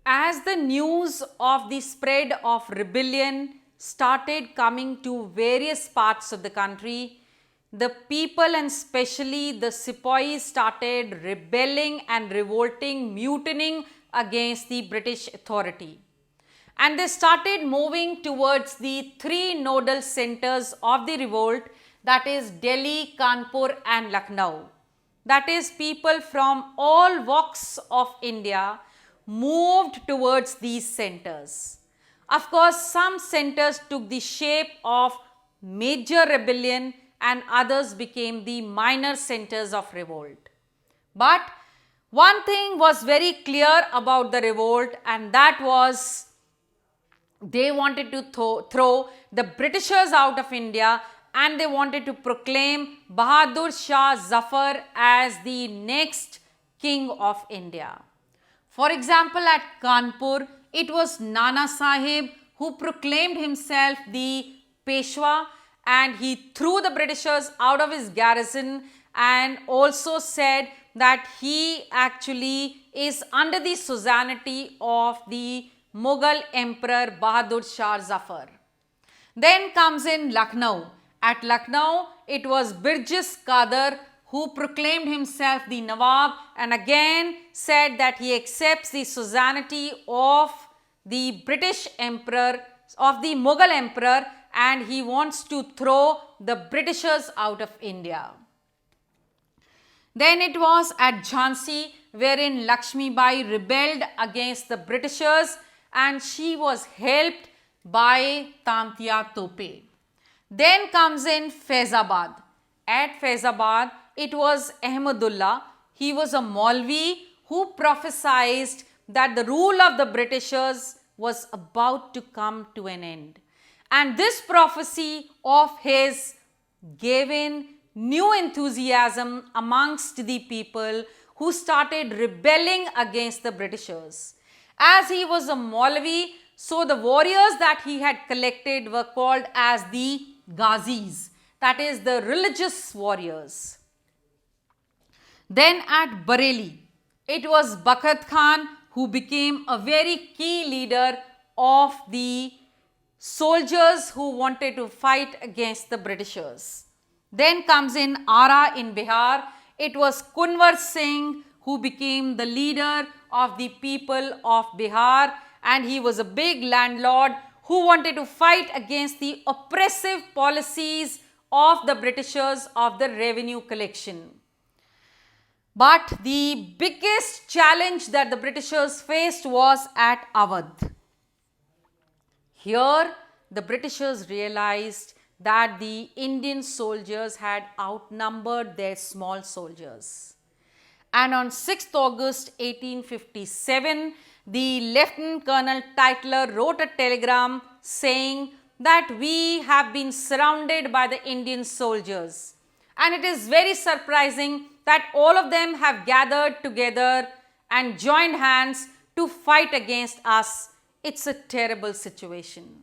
As the news of the spread of rebellion started coming to various parts of the country, the people and especially the sepoys started rebelling and revolting, mutinying against the British authority. And they started moving towards the three nodal centers of the revolt, that is Delhi, Kanpur and Lucknow. That is, people from all walks of India moved towards these centers. Of course, some centers took the shape of major rebellion and others became the minor centers of revolt. But one thing was very clear about the revolt, and that was they wanted to throw the Britishers out of India and they wanted to proclaim Bahadur Shah Zafar as the next king of India. For example, at Kanpur, it was Nana Sahib who proclaimed himself the Peshwa, and he threw the Britishers out of his garrison and also said that he actually is under the suzerainty of the Mughal Emperor Bahadur Shah Zafar. Then comes in Lucknow. At Lucknow, it was Birjis Qadar who proclaimed himself the Nawab and again said that he accepts the suzerainty of the British Emperor, of the Mughal Emperor, and he wants to throw the Britishers out of India. Then it was at Jhansi wherein Lakshmi Bai rebelled against the Britishers and she was helped by Tantia Tope. Then comes in Faizabad. At Faizabad, it was Ahmadullah. He was a Maulvi who prophesied that the rule of the Britishers was about to come to an end. And this prophecy of his gave in new enthusiasm amongst the people who started rebelling against the Britishers. As he was a Maulvi, so the warriors that he had collected were called as the Ghazis, that is the religious warriors. Then at Bareilly, it was Bakrat Khan who became a very key leader of the soldiers who wanted to fight against the Britishers. Then comes in Ara in Bihar. It was Kunwar Singh who became the leader of the people of Bihar, and he was a big landlord who wanted to fight against the oppressive policies of the Britishers of the revenue collection. But the biggest challenge that the Britishers faced was at Awadh. Here, the Britishers realized that the Indian soldiers had outnumbered their small soldiers. And on 6th August 1857, the Lieutenant Colonel Tytler wrote a telegram saying that we have been surrounded by the Indian soldiers. And it is very surprising that all of them have gathered together and joined hands to fight against us. It's a terrible situation.